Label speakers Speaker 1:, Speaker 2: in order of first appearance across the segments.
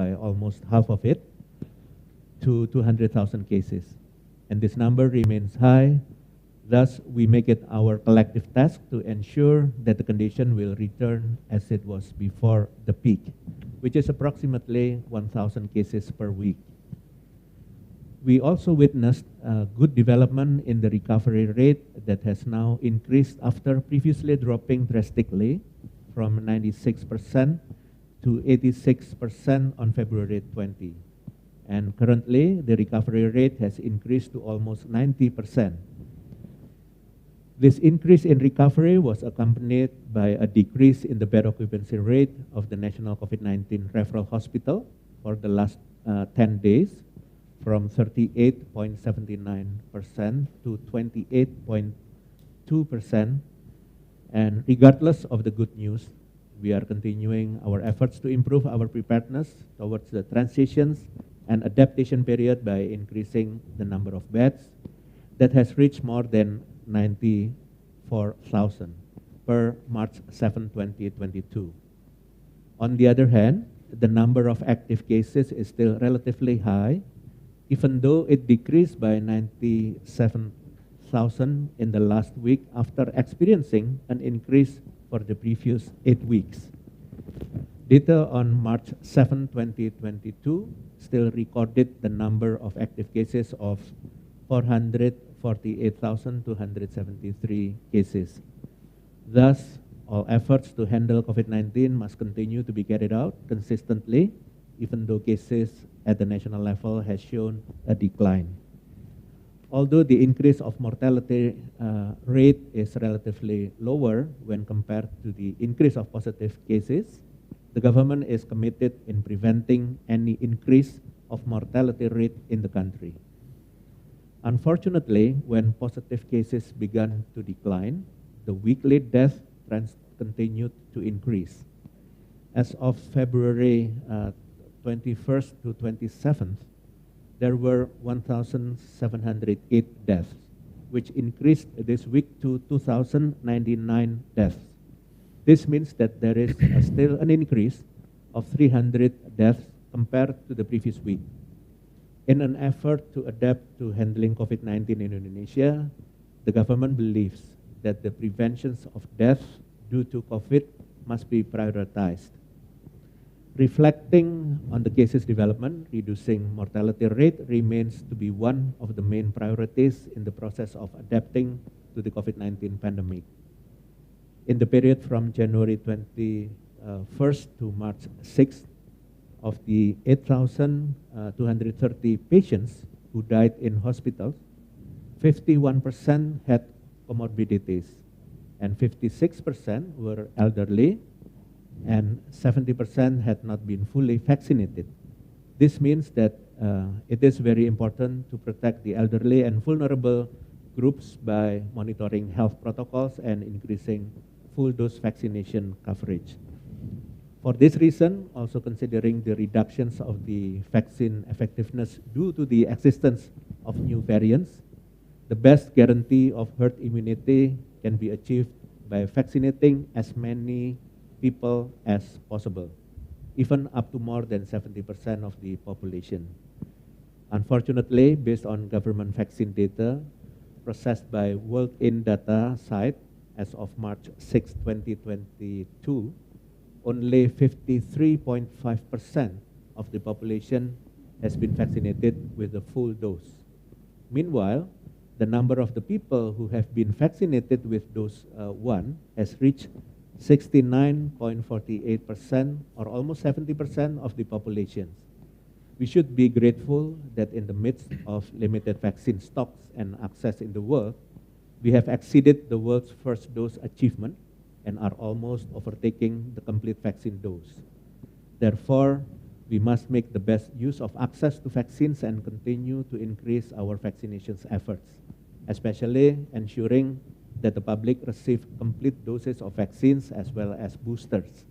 Speaker 1: by almost half of it to 200,000 cases. And this number remains high. Thus, we make it our collective task to ensure that the condition will return as it was before the peak, which is approximately 1,000 cases per week. We also witnessed good development in the recovery rate that has now increased after previously dropping drastically from 96% to 86% on February 20. And currently, the recovery rate has increased to almost 90%. This increase in recovery was accompanied by a decrease in the bed occupancy rate of the National COVID-19 Referral Hospital for the last 10 days, from 38.79% to 28.2%. And regardless of the good news, we are continuing our efforts to improve our preparedness towards the transitions and adaptation period by increasing the number of beds that has reached more than 94,000 per March 7, 2022. On the other hand, the number of active cases is still relatively high, even though it decreased by 97,000 in the last week after experiencing an increase for the previous 8 weeks. Data on March 7, 2022 still recorded the number of active cases of 448,273 cases. Thus, all efforts to handle COVID-19 must continue to be carried out consistently, even though cases at the national level has shown a decline. Although the increase of mortality rate is relatively lower when compared to the increase of positive cases, the government is committed in preventing any increase of mortality rate in the country. Unfortunately, when positive cases began to decline, the weekly death trends continued to increase. As of February 21st to 27th, there were 1,708 deaths, which increased this week to 2,099 deaths. This means that there is still an increase of 300 deaths compared to the previous week. In an effort to adapt to handling COVID-19 in Indonesia, the government believes that the preventions of death due to COVID must be prioritized. Reflecting on the cases development, reducing mortality rate remains to be one of the main priorities in the process of adapting to the COVID-19 pandemic. In the period from January 21st to March 6th, of the 8,230 patients who died in hospitals, 51% had comorbidities, and 56% were elderly, and 70% had not been fully vaccinated. This means that it is very important to protect the elderly and vulnerable groups by monitoring health protocols and increasing full dose vaccination coverage. For this reason, also considering the reductions of the vaccine effectiveness due to the existence of new variants, the best guarantee of herd immunity can be achieved by vaccinating as many people as possible, even up to more than 70% of the population. Unfortunately, based on government vaccine data processed by World In Data site as of March 6, 2022, only 53.5% of the population has been vaccinated with a full dose. Meanwhile, the number of the people who have been vaccinated with dose 1 has reached 69.48%, or almost 70% of the population. We should be grateful that in the midst of limited vaccine stocks and access in the world, we have exceeded the world's first dose achievement and are almost overtaking the complete vaccine dose. Therefore, we must make the best use of access to vaccines and continue to increase our vaccinations efforts, especially ensuring that the public receive complete doses of vaccines as well as boosters.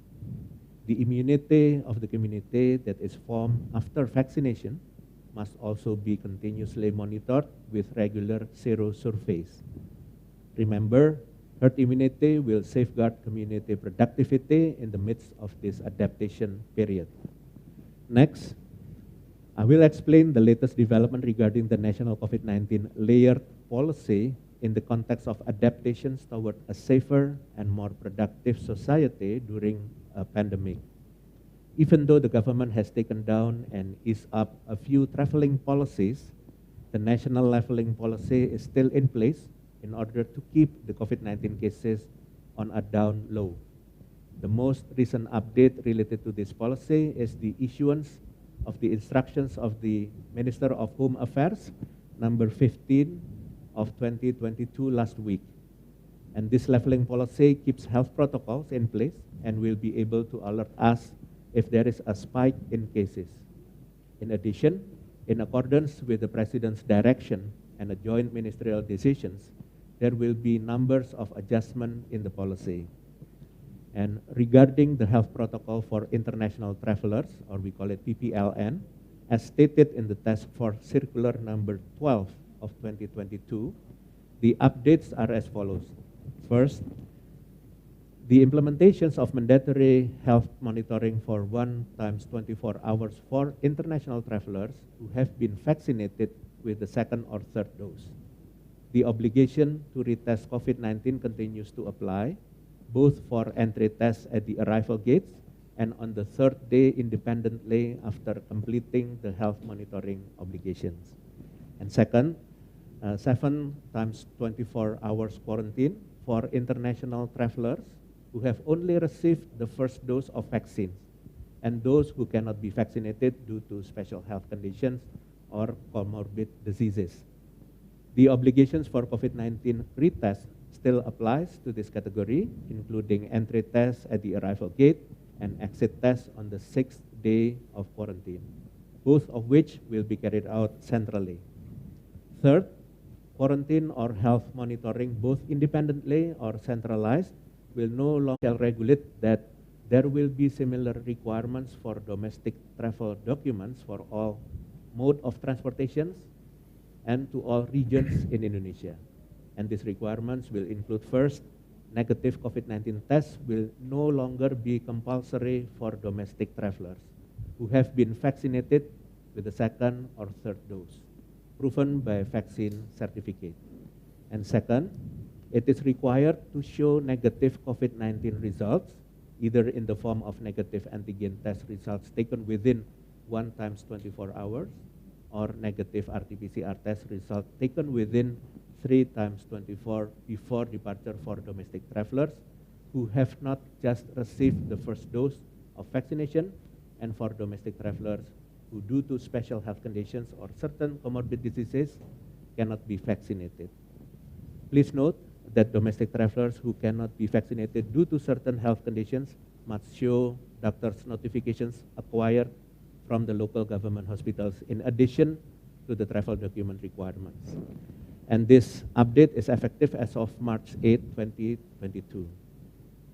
Speaker 1: The immunity of the community that is formed after vaccination must also be continuously monitored with regular sero surveys. Remember, herd immunity will safeguard community productivity in the midst of this adaptation period. Next, I will explain the latest development regarding the national COVID-19 layered policy in the context of adaptations toward a safer and more productive society during a pandemic. Even though the government has taken down and eased up a few traveling policies, the national leveling policy is still in place in order to keep the COVID-19 cases on a down low. The most recent update related to this policy is the issuance of the instructions of the Minister of Home Affairs, number 15 of 2022 last week. And this leveling policy keeps health protocols in place and will be able to alert us if there is a spike in cases. In addition, in accordance with the President's direction and the joint ministerial decisions, there will be numbers of adjustment in the policy. And regarding the health protocol for international travelers, or we call it PPLN, as stated in the Task Force Circular number 12 of 2022, the updates are as follows. First, the implementations of mandatory health monitoring for 1 times 24 hours for international travelers who have been vaccinated with the second or third dose. The obligation to retest COVID-19 continues to apply, both for entry tests at the arrival gates and on the third day independently after completing the health monitoring obligations. And second, 7 times 24 hours quarantine for international travelers who have only received the first dose of vaccines and those who cannot be vaccinated due to special health conditions or comorbid diseases. The obligations for COVID-19 retest still applies to this category, including entry tests at the arrival gate and exit tests on the 6th day of quarantine, both of which will be carried out centrally. Third, quarantine or health monitoring, both independently or centralized, will no longer regulate that there will be similar requirements for domestic travel documents for all mode of transportations and to all regions in Indonesia. And these requirements will include, first, negative COVID-19 tests will no longer be compulsory for domestic travelers who have been vaccinated with the second or third dose, proven by vaccine certificate. And second, it is required to show negative COVID-19 results, either in the form of negative antigen test results taken within 1 times 24 hours, or negative RT-PCR test result taken within 3 times 24 before departure for domestic travelers who have not just received the first dose of vaccination, and for domestic travelers who, due to special health conditions or certain comorbid diseases, cannot be vaccinated. Please note that domestic travelers who cannot be vaccinated due to certain health conditions must show doctor's notifications acquired from the local government hospitals in addition to the travel document requirements. And this update is effective as of March 8, 2022.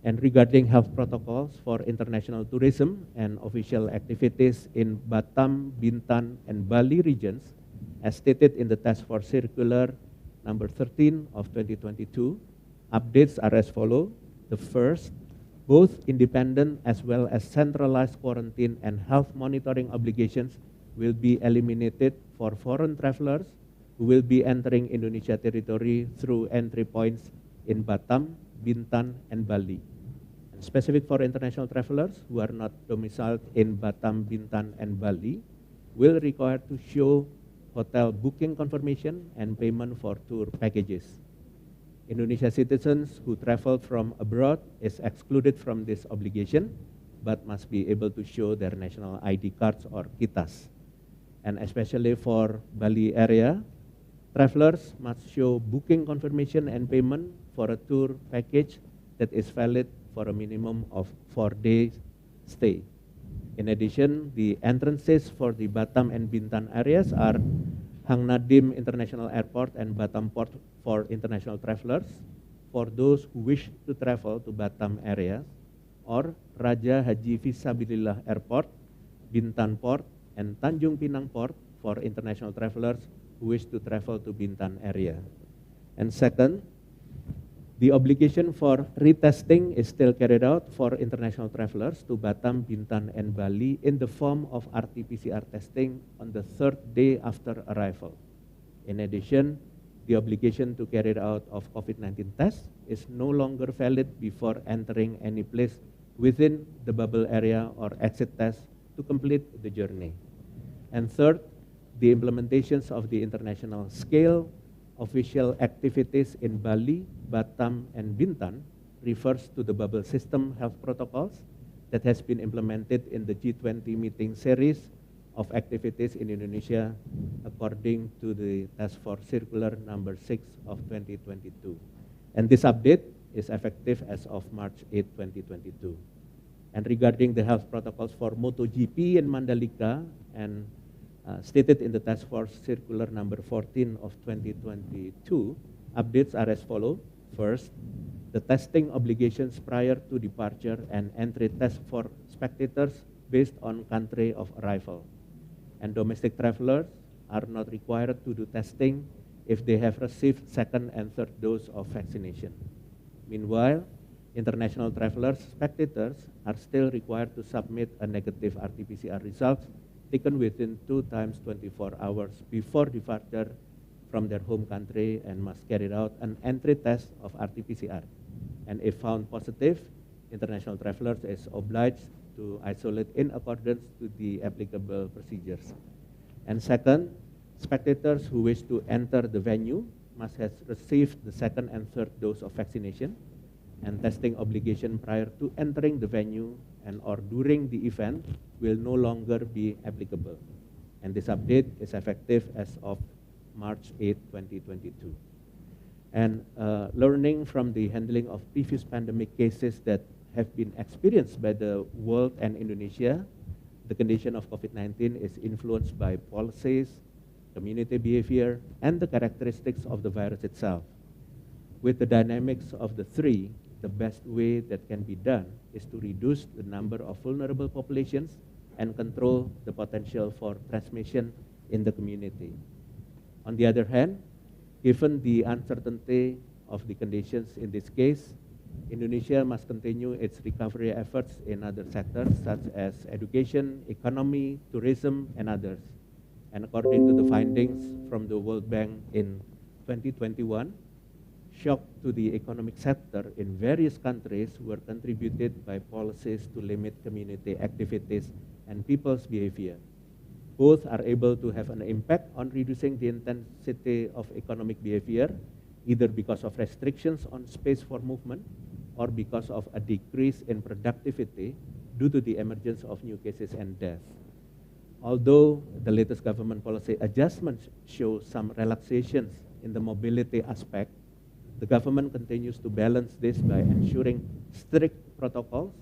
Speaker 1: And regarding health protocols for international tourism and official activities in Batam, Bintan, and Bali regions, as stated in the Task Force Circular number 13 of 2022, updates are as follows. The first, both independent as well as centralized quarantine and health monitoring obligations will be eliminated for foreign travelers who will be entering Indonesia territory through entry points in Batam, Bintan, and Bali. And specific for international travelers who are not domiciled in Batam, Bintan, and Bali will require to show hotel booking confirmation and payment for tour packages. Indonesia citizens who travel from abroad is excluded from this obligation, but must be able to show their national ID cards or kitas. And especially for Bali area, travelers must show booking confirmation and payment for a tour package that is valid for a minimum of 4 days stay. In addition, the entrances for the Batam and Bintan areas are Hang Nadim International Airport and Batam Port for international travelers, for those who wish to travel to Batam area, or Raja Haji Fisabilillah Airport, Bintan Port, and Tanjung Pinang Port for international travelers who wish to travel to Bintan area. And second, The obligation for retesting is still carried out for international travelers to Batam, Bintan, and Bali in the form of RT-PCR testing on the 3rd day after arrival. In addition, the obligation to carry out of COVID-19 tests is no longer valid before entering any place within the bubble area or exit test to complete the journey. And third, the implementations of the international scale official activities in Bali, Batam, and Bintan refers to the bubble system health protocols that has been implemented in the G20 meeting series of activities in Indonesia according to the Task Force Circular number 6 of 2022. And this update is effective as of March 8, 2022. And regarding the health protocols for MotoGP in Mandalika and stated in the Task Force Circular number 14 of 2022, updates are as follows. First, the testing obligations prior to departure and entry test for spectators based on country of arrival. And domestic travelers are not required to do testing if they have received second and third dose of vaccination. Meanwhile, international travelers, spectators, are still required to submit a negative RT-PCR results taken within 2 times 24 hours before departure from their home country and must carry out an entry test of RT-PCR. And if found positive, international travelers is obliged to isolate in accordance to the applicable procedures. And second, spectators who wish to enter the venue must have received the second and third dose of vaccination, and testing obligation prior to entering the venue and or during the event will no longer be applicable. And this update is effective as of March 8, 2022. And learning from the handling of previous pandemic cases that have been experienced by the world and Indonesia, the condition of COVID-19 is influenced by policies, community behavior, and the characteristics of the virus itself. With the dynamics of the three, the best way that can be done is to reduce the number of vulnerable populations and control the potential for transmission in the community. On the other hand, given the uncertainty of the conditions in this case, Indonesia must continue its recovery efforts in other sectors such as education, economy, tourism, and others. And according to the findings from the World Bank in 2021, shock to the economic sector in various countries were contributed by policies to limit community activities and people's behavior. Both are able to have an impact on reducing the intensity of economic behavior, either because of restrictions on space for movement or because of a decrease in productivity due to the emergence of new cases and deaths. Although the latest government policy adjustments show some relaxations in the mobility aspect, the government continues to balance this by ensuring strict protocols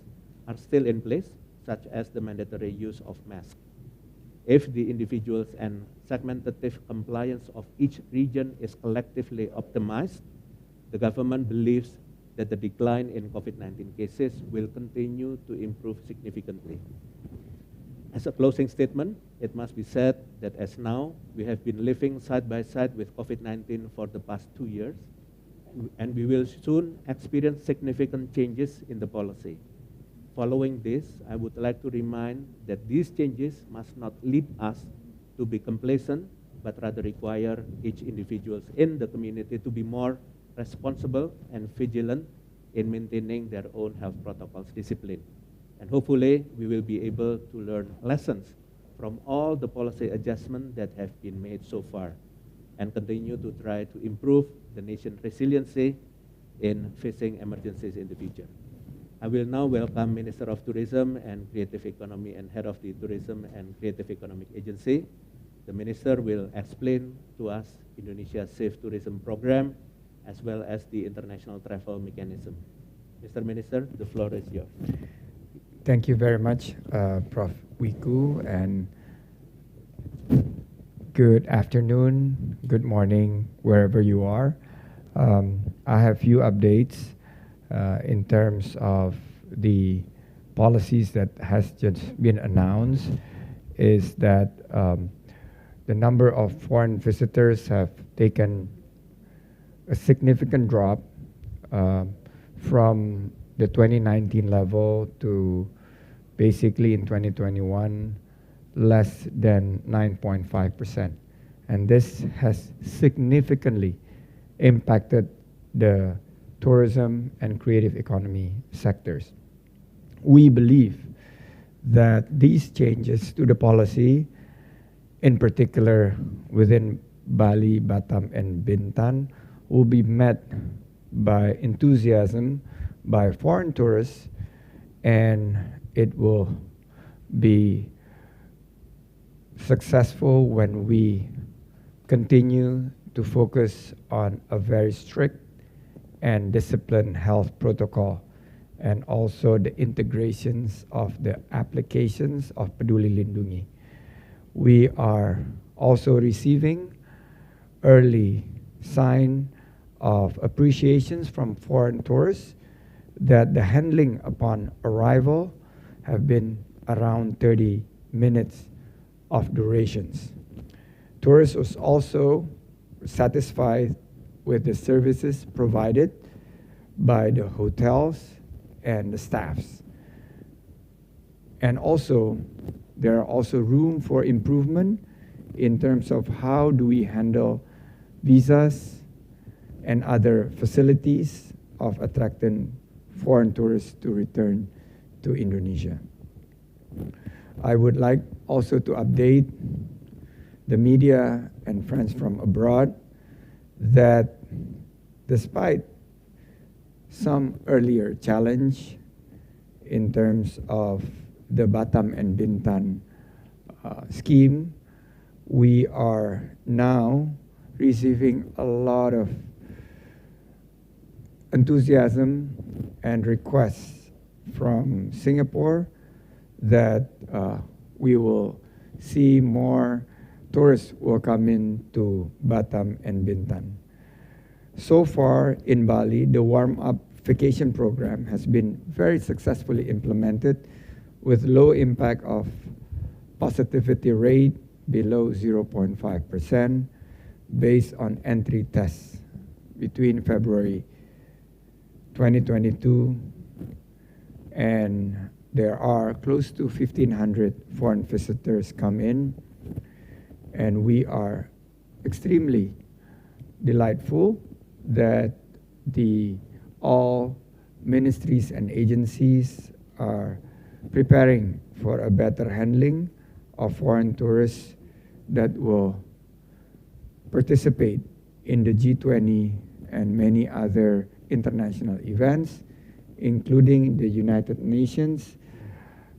Speaker 1: are still in place, such as the mandatory use of masks. If the individuals and segmentative compliance of each region is collectively optimized, the government believes that the decline in COVID-19 cases will continue to improve significantly. As a closing statement, it must be said that as now, we have been living side by side with COVID-19 for the past 2 years, and we will soon experience significant changes in the policy. Following this, I would like to remind that these changes must not lead us to be complacent, but rather require each individual in the community to be more responsible and vigilant in maintaining their own health protocols discipline. And hopefully, we will be able to learn lessons from all the policy adjustments that have been made so far and continue to try to improve the nation's resiliency in facing emergencies in the future. I will now welcome Minister of Tourism and Creative Economy and Head of the Tourism and Creative Economic Agency. The Minister will explain to us Indonesia's Safe Tourism Program as well as the international travel mechanism. Mr. Minister, the floor is yours.
Speaker 2: Thank you very much, Prof. Wiku, and good afternoon, good morning, wherever you are. I have few updates in terms of the policies that has just been announced. Is that the number of foreign visitors have taken a significant drop from the 2019 level to basically in 2021 less than 9.5%. And this has significantly impacted the tourism and creative economy sectors. We believe that these changes to the policy, in particular within Bali, Batam, and Bintan, will be met by enthusiasm by foreign tourists, and it will be successful when we continue to focus on a very strict and disciplined health protocol, and also the integrations of the applications of Peduli Lindungi. We are also receiving early sign of appreciations from foreign tourists that the handling upon arrival have been around 30 minutes of durations. Tourists was also satisfied with the services provided by the hotels and the staffs. And also, there are also room for improvement in terms of how do we handle visas and other facilities of attracting foreign tourists to return to Indonesia. I would like also to update the media and friends from abroad that despite some earlier challenge in terms of the Batam and Bintan scheme, we are now receiving a lot of enthusiasm and requests from Singapore that we will see more tourists will come in to Batam and Bintan. So far in Bali, the warm-up vacation program has been very successfully implemented with low impact of positivity rate below 0.5% based on entry tests between February 2022, and there are close to 1,500 foreign visitors come in, and we are extremely delightful that all ministries and agencies are preparing for a better handling of foreign tourists that will participate in the G20 and many other international events, including the United Nations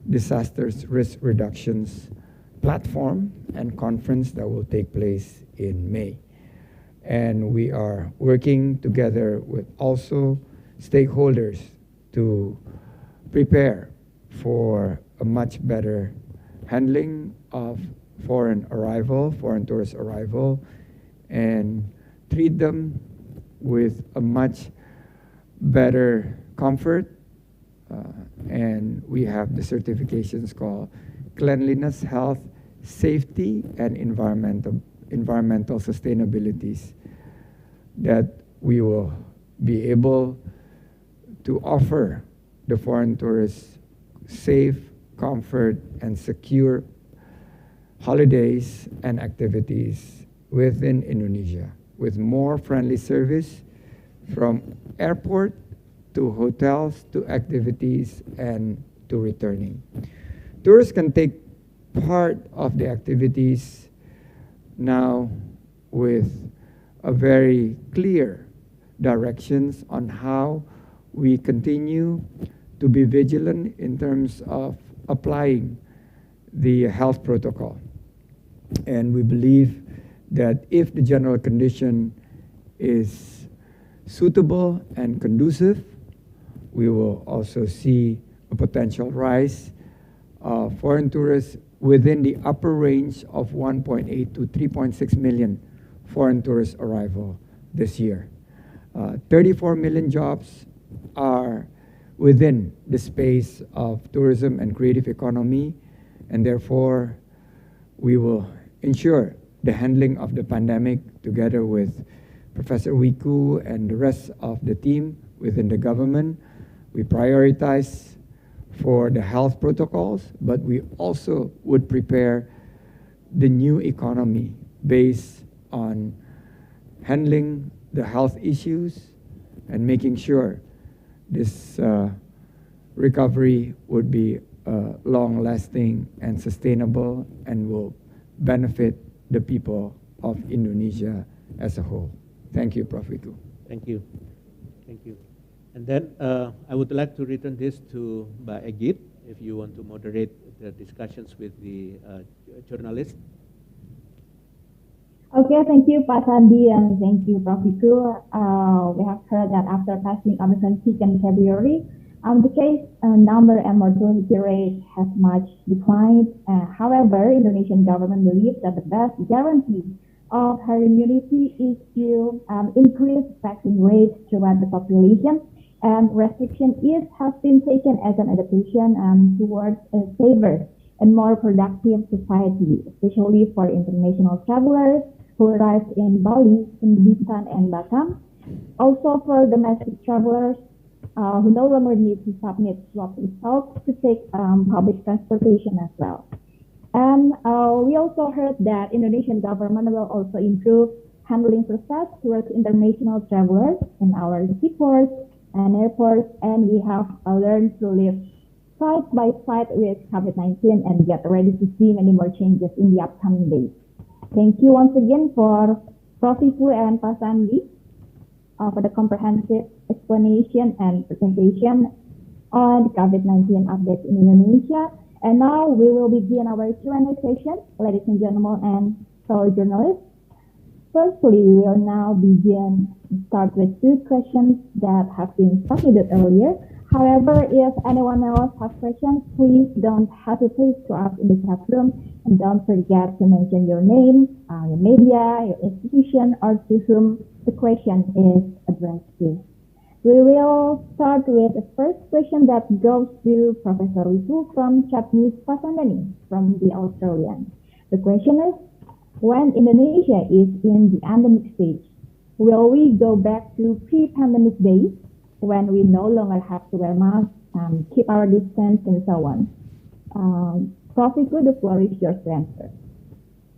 Speaker 2: Disasters Risk Reductions Platform and conference that will take place in May. And we are working together with also stakeholders to prepare for a much better handling of foreign tourist arrival, and treat them with a much better comfort. And we have the certifications called Cleanliness, Health, Safety, and Environmental Sustainabilities that we will be able to offer the foreign tourists safe, comfort, and secure holidays and activities within Indonesia, with more friendly service from airport to hotels to activities and to returning. Tourists can take part of the activities now with a very clear directions on how we continue to be vigilant in terms of applying the health protocol. And we believe that if the general condition is suitable and conducive, we will also see a potential rise of foreign tourists within the upper range of 1.8 to 3.6 million foreign tourist arrival this year. 34 million jobs are within the space of tourism and creative economy, and therefore we will ensure the handling of the pandemic together with Professor Wiku and the rest of the team within the government. We prioritize for the health protocols, but we also would prepare the new economy based on handling the health issues and making sure this recovery would be long-lasting and sustainable and will benefit the people of Indonesia as a whole. Thank you, Prof. Wiku.
Speaker 1: Thank you. Thank you. And then I would like to return this to Mbak Egit, if you want to moderate the discussions with the journalists.
Speaker 3: Okay, thank you, Pak Sandi, and thank you, Prof. Wiku. We have heard that after passing Omicron peak in February, the case number and mortality rate has much declined. However, Indonesian government believes that the best guarantee of herd immunity is to increase vaccine rates throughout the population, and restriction has been taken as an adaptation towards a safer and more productive society, especially for international travelers who arrived in Bali, in Bintan, and Batam. Also for domestic travelers who no longer need to submit swab results to take public transportation as well. And we also heard that Indonesian government will also improve handling process towards international travelers in our seaports and airports, and we have learned to live side by side with COVID-19 and get ready to see many more changes in the upcoming days. Thank you once again for Prof. Wiku and Pak Sandi for the comprehensive explanation and presentation on the COVID-19 updates in Indonesia. And now we will begin our Q&A session, ladies and gentlemen and fellow journalists. Firstly, we will now start with 2 questions that have been submitted earlier. However, if anyone else has questions, please don't hesitate to ask in the chat room, and don't forget to mention your name, your media, your institution, or to whom the question is addressed to. We will start with the first question that goes to Professor Wiku from Chat News Pasandani from the Australian. The question is, when Indonesia is in the endemic stage, will we go back to pre-pandemic days when we no longer have to wear masks, keep our distance, and so on? Prof. Wiku, the floor is yours to answer.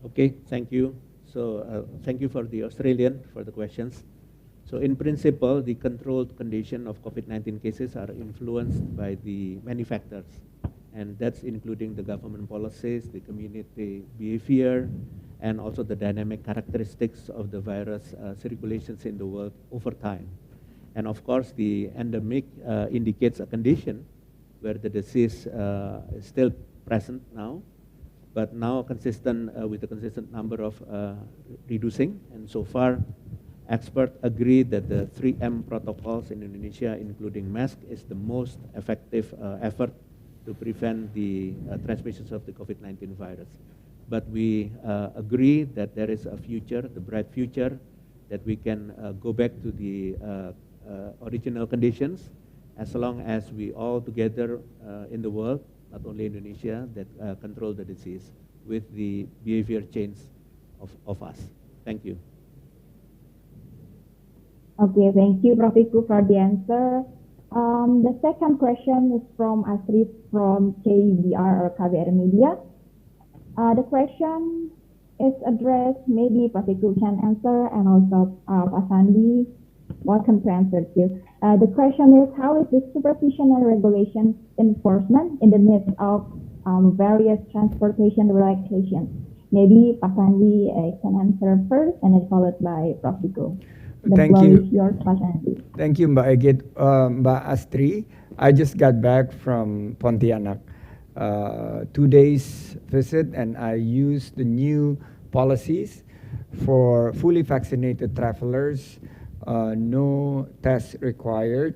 Speaker 1: Okay, thank you. So thank you for the Australian for the questions. So in principle, the controlled condition of COVID-19 cases are influenced by the many factors, and that's including the government policies, the community behavior, and also the dynamic characteristics of the virus circulations in the world over time. And of course, the endemic indicates a condition where the disease is still present now, but now consistent with a consistent number of reducing. And so far, experts agree that the 3M protocols in Indonesia, including mask, is the most effective effort to prevent the transmissions of the COVID-19 virus. But we agree that there is a future, the bright future, that we can go back to the original conditions, as long as we all together in the world, not only Indonesia, that control the disease with the behavior change of us. Thank you.
Speaker 3: Okay, thank you, Prof. Wiku, for the answer. The second question is from Astrid from KBR or KBR Media. The question is addressed, maybe Prof. Wiku can answer, and also Pak Sandi, welcome to answer too. The question is, how is the supervision and regulation enforcement in the midst of various transportation relaxations? Maybe Pak Sandi can answer first, and then followed by Prof. Wiku.
Speaker 2: Thank you.
Speaker 3: Yours, Pak Sandi.
Speaker 2: Thank you, Mbak Egit. Mbak Astri, I just got back from Pontianak. 2 days visit, and I used the new policies for fully vaccinated travelers. No test required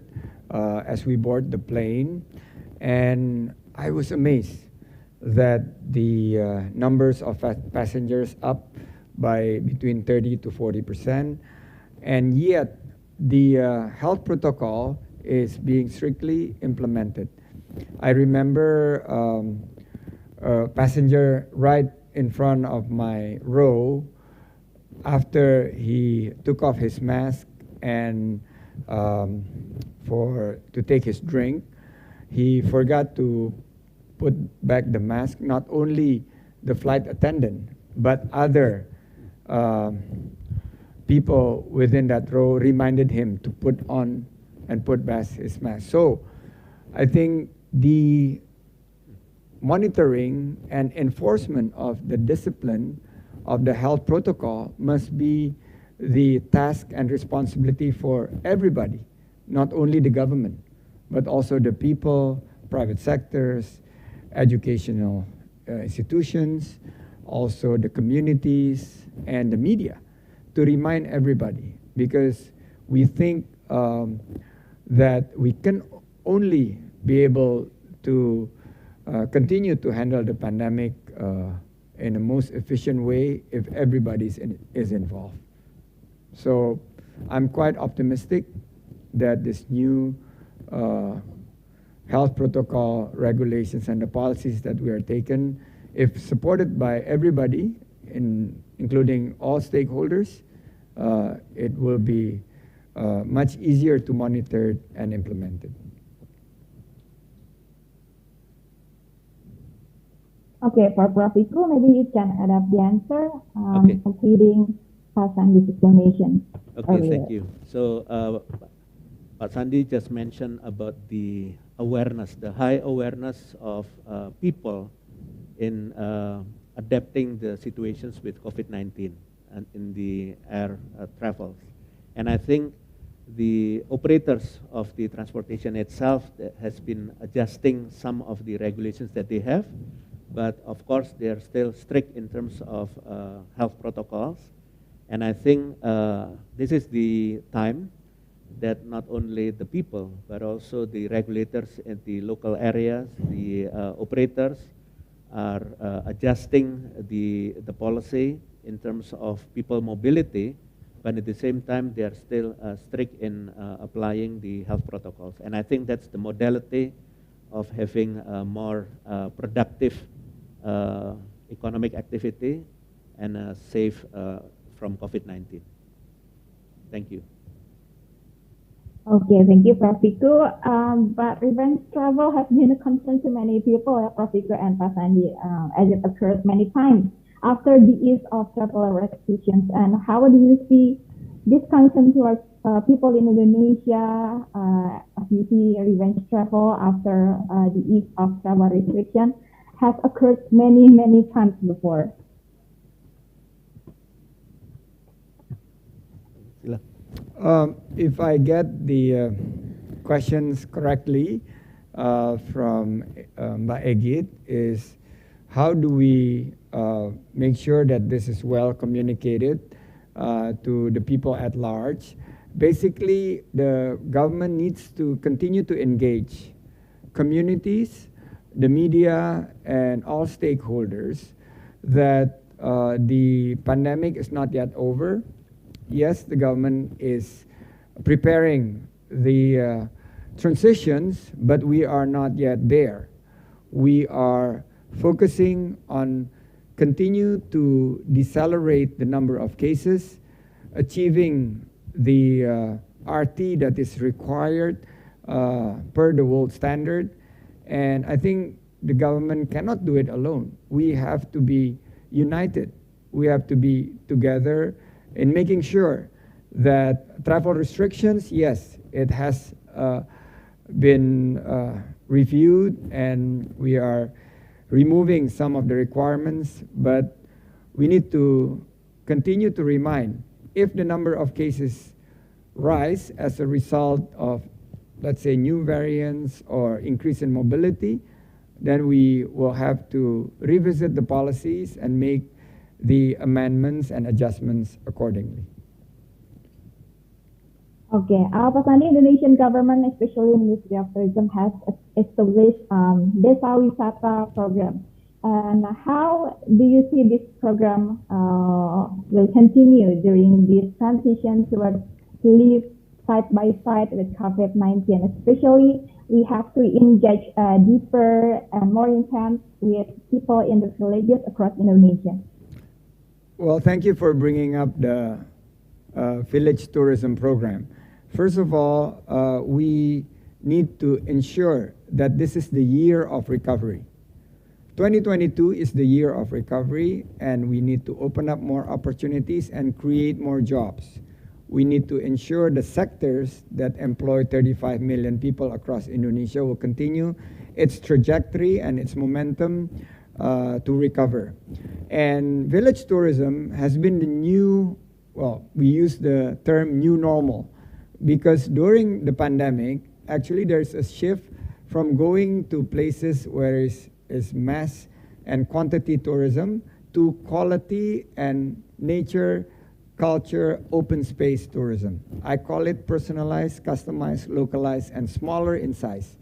Speaker 2: as we board the plane, and I was amazed that the numbers of passengers up by between 30 to 40%, and yet the health protocol is being strictly implemented. I remember a passenger right in front of my row, after he took off his mask and to take his drink. He forgot to put back the mask. Not only the flight attendant, but other people within that row reminded him to put on and put back his mask. So I think the monitoring and enforcement of the discipline of the health protocol must be the task and responsibility for everybody, not only the government, but also the people, private sectors, educational institutions, also the communities and the media, to remind everybody, because we think that we can only be able to continue to handle the pandemic in the most efficient way if everybody is involved. So I'm quite optimistic that this new health protocol regulations and the policies that we are taking, if supported by everybody, including all stakeholders, it will be much easier to monitor and implement it.
Speaker 3: Okay, for Prof. Wiku, maybe you can add up the answer,
Speaker 1: Okay.
Speaker 3: completing Pak Sandi's explanation.
Speaker 1: Okay,
Speaker 3: earlier.
Speaker 1: thank you. So Pak Sandi just mentioned about the awareness, the high awareness of people in adapting the situations with COVID-19 and in the air travels. And I think the operators of the transportation itself has been adjusting some of the regulations that they have, but of course they are still strict in terms of health protocols. And I think this is the time that not only the people, but also the regulators in the local areas, the operators are adjusting the policy in terms of people mobility, but at the same time they are still strict in applying the health protocols. And I think that's the modality of having a more productive economic activity and safe from COVID-19. Thank you.
Speaker 3: Okay, thank you, Prof. Wiku. But revenge travel has been a concern to many people, Prof. Wiku and Pak Sandi, as it occurs many times after the ease of travel restrictions. And how do you see this concern towards people in Indonesia? As you see, revenge travel after the ease of travel restriction has occurred many, many times before.
Speaker 2: If I get the questions correctly from Mbak Egit, is how do we make sure that this is well communicated to the people at large? Basically, the government needs to continue to engage communities, the media, and all stakeholders that the pandemic is not yet over. Yes, the government is preparing the transitions, but we are not yet there. We are focusing on continue to decelerate the number of cases, achieving the RT that is required per the world standard. And I think the government cannot do it alone. We have to be united. We have to be together in making sure that travel restrictions, yes, it has been reviewed and we are removing some of the requirements, but we need to continue to remind, if the number of cases rise as a result of, let's say, new variants or increase in mobility, then we will have to revisit the policies and make the amendments and adjustments accordingly.
Speaker 3: Okay, Pak Sandi, Indonesian government, especially Ministry of Tourism, has established Desa Wisata program. And how do you see this program will continue during this transition towards live side by side with COVID-19? Especially, we have to engage deeper and more intense with people in the villages across Indonesia. Well,
Speaker 2: thank you for bringing up the village tourism program. First of all, we need to ensure that this is the year of recovery. 2022 is the year of recovery, and we need to open up more opportunities and create more jobs. We need to ensure the sectors that employ 35 million people across Indonesia will continue its trajectory and its momentum to recover. And village tourism has been the new, well, we use the term new normal, because during the pandemic, actually there's a shift from going to places where is mass and quantity tourism to quality and nature, culture, open space tourism. I call it personalized, customized, localized, and smaller in size.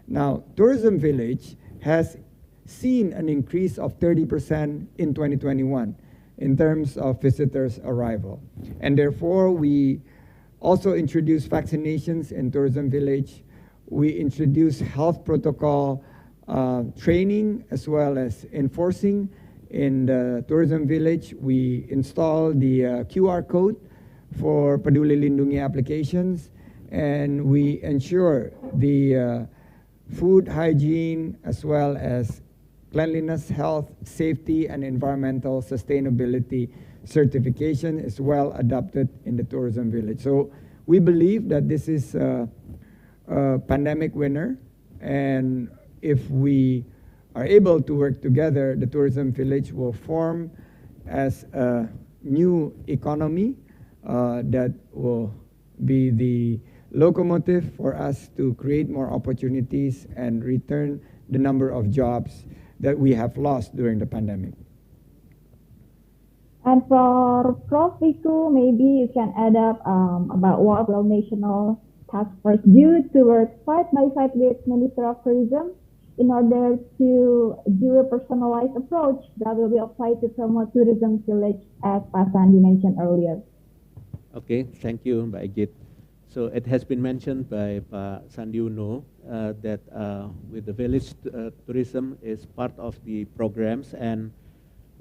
Speaker 2: Now, Tourism Village has seen an increase of 30% in 2021 in terms of visitors' arrival. And therefore, we also introduced vaccinations in Tourism Village. We introduced health protocol training as well as enforcing in the Tourism Village. We installed the QR code for Peduli Lindungi applications, and we ensure the food hygiene as well as cleanliness, health, safety, and environmental sustainability certification is well adopted in the Tourism Village. So we believe that this is a pandemic winner, and if we are able to work together, the Tourism Village will form as a new economy that will be the locomotive for us to create more opportunities and return the number of jobs that we have lost during the pandemic.
Speaker 3: And for Prof. Wiku, maybe you can add up about what will National Task Force do to work side by side with Minister of Tourism in order to do a personalized approach that will be applied to promote Tourism Village, as Pak Sandi mentioned earlier.
Speaker 1: Okay, thank you, Mbak Egit. So it has been mentioned by Pak Sandi Uno that with the village tourism is part of the programs, and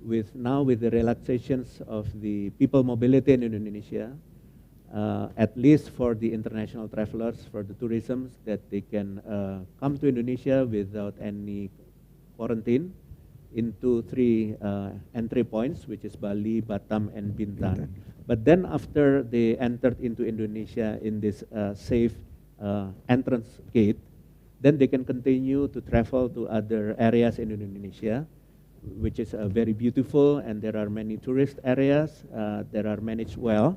Speaker 1: with the relaxations of the people mobility in Indonesia, at least for the international travelers, for the tourism, that they can come to Indonesia without any quarantine into 3 entry points, which is Bali, Batam, and Bintan. But then after they entered into Indonesia in this safe entrance gate, then they can continue to travel to other areas in Indonesia, which is very beautiful, and there are many tourist areas that are managed well.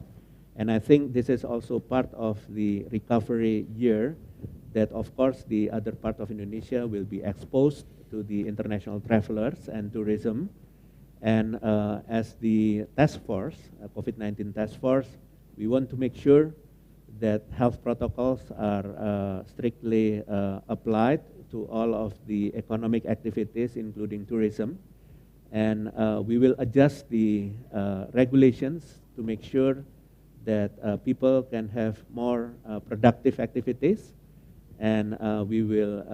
Speaker 1: And I think this is also part of the recovery year, that of course the other part of Indonesia will be exposed to the international travelers and tourism. And as the task force, COVID-19 task force, we want to make sure that health protocols are strictly applied to all of the economic activities, including tourism. And we will adjust the regulations to make sure that people can have more productive activities, and we will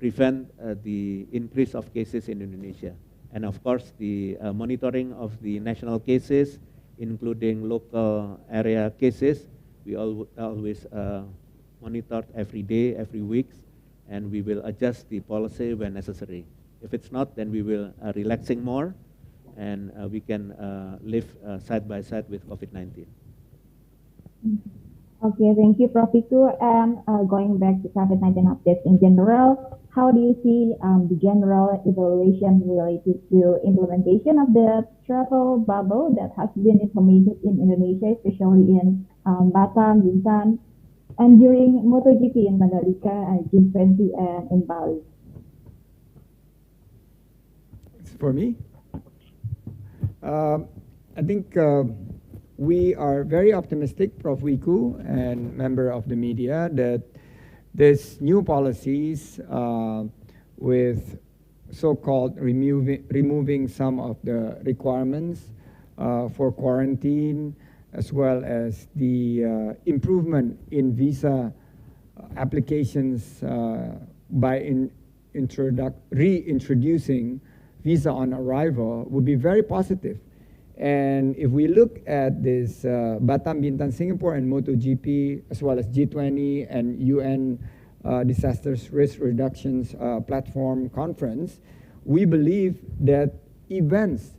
Speaker 1: prevent the increase of cases in Indonesia. And of course, the monitoring of the national cases, including local area cases, we always monitor every day, every week, and we will adjust the policy when necessary. If it's not, then we will relaxing more, and we can live side by side with COVID-19.
Speaker 3: Okay, thank you, Prof. Wiku. And going back to COVID-19 updates in general, how do you see the general evaluation related to implementation of the travel bubble that has been implemented in Indonesia, especially in Batam, Bintan, and during MotoGP in Mandalika, G20, and in Bali?
Speaker 2: For me, I think we are very optimistic, Prof. Wiku and member of the media, that these new policies with so-called removing some of the requirements for quarantine, as well as the improvement in visa applications by reintroducing visa on arrival, would be very positive. And if we look at this Batam, Bintan, Singapore, and MotoGP, as well as G20 and UN Disasters Risk Reductions Platform Conference, we believe that events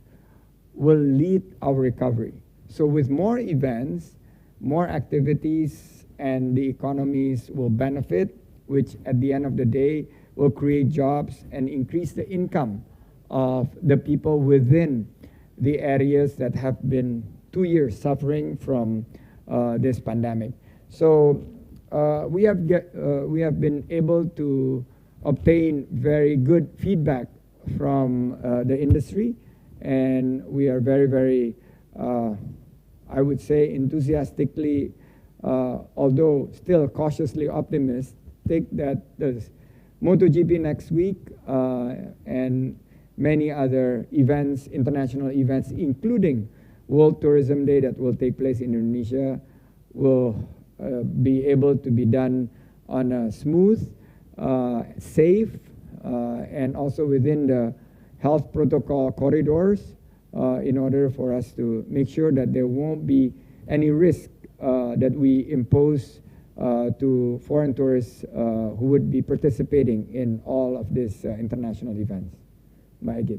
Speaker 2: will lead our recovery. So with more events, more activities, and the economies will benefit, which at the end of the day will create jobs and increase the income of the people within the areas that have been 2 years suffering from this pandemic. So we have been able to obtain very good feedback from the industry, and we are very, very, I would say, enthusiastically, although still cautiously optimistic that the MotoGP next week and many other events, international events, including World Tourism Day that will take place in Indonesia, will be able to be done on a smooth, safe, and also within the health protocol corridors in order for us to make sure that there won't be any risk that we impose to foreign tourists who would be participating in all of these international events. Agit.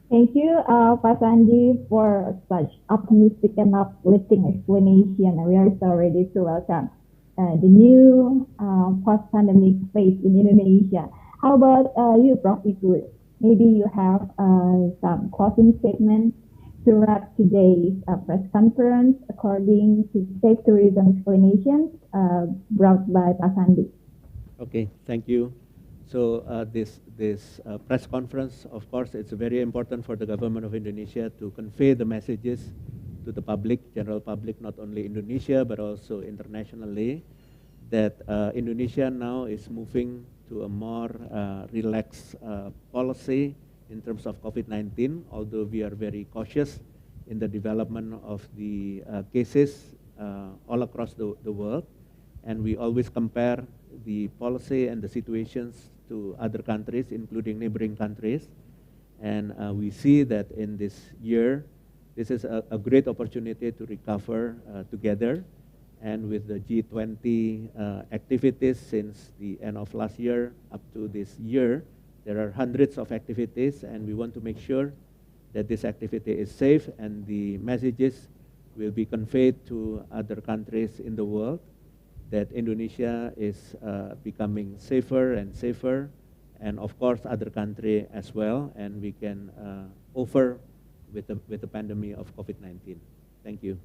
Speaker 3: Thank you, Pak Sandi, for such optimistic and uplifting explanation. We are so ready to welcome the new post-pandemic phase in Indonesia. How about you, Prof. Wiku? Maybe you have some closing statements to wrap today's press conference according to safe tourism explanations brought by Pak Sandi.
Speaker 1: Okay, thank you. So this press conference, of course, it's very important for the government of Indonesia to convey the messages to the public, general public, not only Indonesia, but also internationally, that Indonesia now is moving to a more relaxed policy in terms of COVID-19, although we are very cautious in the development of the cases all across the world. And we always compare the policy and the situations to other countries, including neighboring countries. And we see that in this year, this is a great opportunity to recover together. And with the G20 activities since the end of last year up to this year, there are hundreds of activities, and we want to make sure that this activity is safe and the messages will be conveyed to other countries in the world that Indonesia is becoming safer and safer, and of course other countries as well, and we can over with the pandemic of COVID-19. Thank you.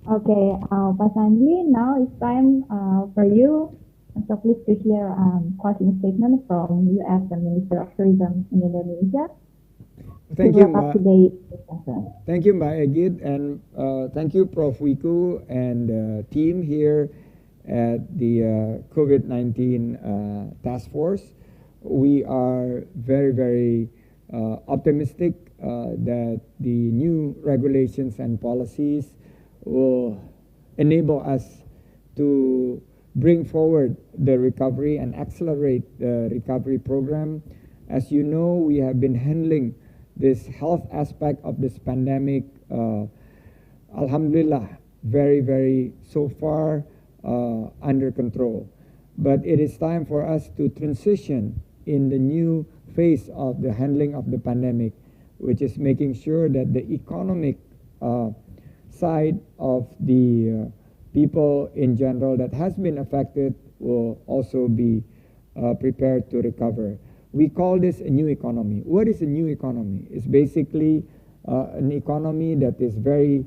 Speaker 3: Okay, Pak Sandi, now it's time for you. So please to share closing statement from you as the Minister of Tourism in Indonesia.
Speaker 2: Thank you,
Speaker 3: Thank you,
Speaker 2: Mbak Agit, and thank you, Prof. Wiku and team here at the COVID-19 task force. We are very, very optimistic that the new regulations and policies will enable us to bring forward the recovery and accelerate the recovery program. As you know, we have been handling this health aspect of this pandemic, alhamdulillah, very, very so far under control. But it is time for us to transition in the new phase of the handling of the pandemic, which is making sure that the economic side of the people in general that has been affected will also be prepared to recover. We call this a new economy. What is a new economy? It's basically an economy that is very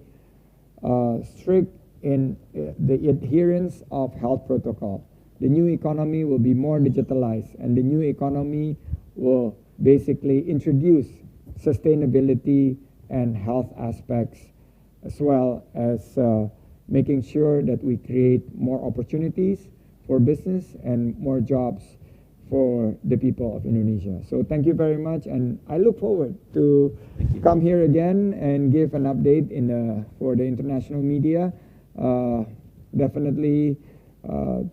Speaker 2: strict in the adherence of health protocol. The new economy will be more digitalized, and the new economy will basically introduce sustainability and health aspects, as well as making sure that we create more opportunities for business and more jobs for the people of Indonesia. So thank you very much, and I look forward to come here again and give an update for the international media. Definitely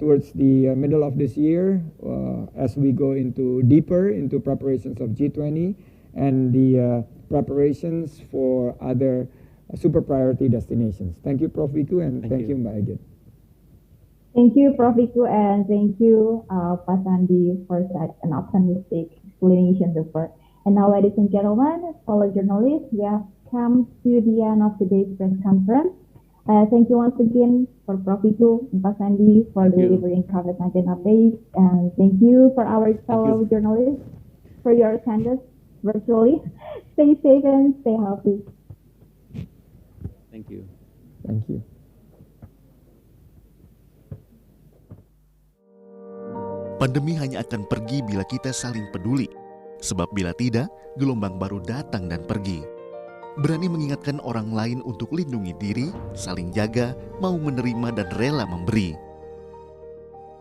Speaker 2: towards the middle of this year, as we go deeper into preparations of G20 and the preparations for other super priority destinations. Thank you, Prof. Wiku, and thank you, Mbak Agit.
Speaker 3: Thank you, Prof. Wiku, and thank you, Pak Sandi, for such an optimistic explanation so far. And now, ladies and gentlemen, fellow journalists, we have come to the end of today's press conference. Thank you once again for Prof. Wiku and Pak Sandi for delivering COVID-19 updates. And thank you for our fellow journalists for your attendance virtually. Stay safe and stay healthy.
Speaker 1: Thank you.
Speaker 2: Thank you.
Speaker 4: Pandemi hanya akan pergi bila kita saling peduli. Sebab bila tidak, gelombang baru datang dan pergi. Berani mengingatkan orang lain untuk lindungi diri, saling jaga, mau menerima dan rela memberi.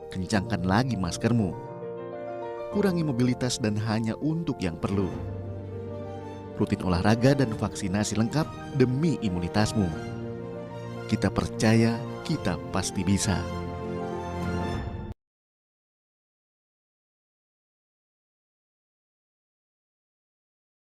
Speaker 4: Kencangkan lagi maskermu. Kurangi mobilitas dan hanya untuk yang perlu. Rutin olahraga dan vaksinasi lengkap demi imunitasmu. Kita percaya, kita pasti bisa.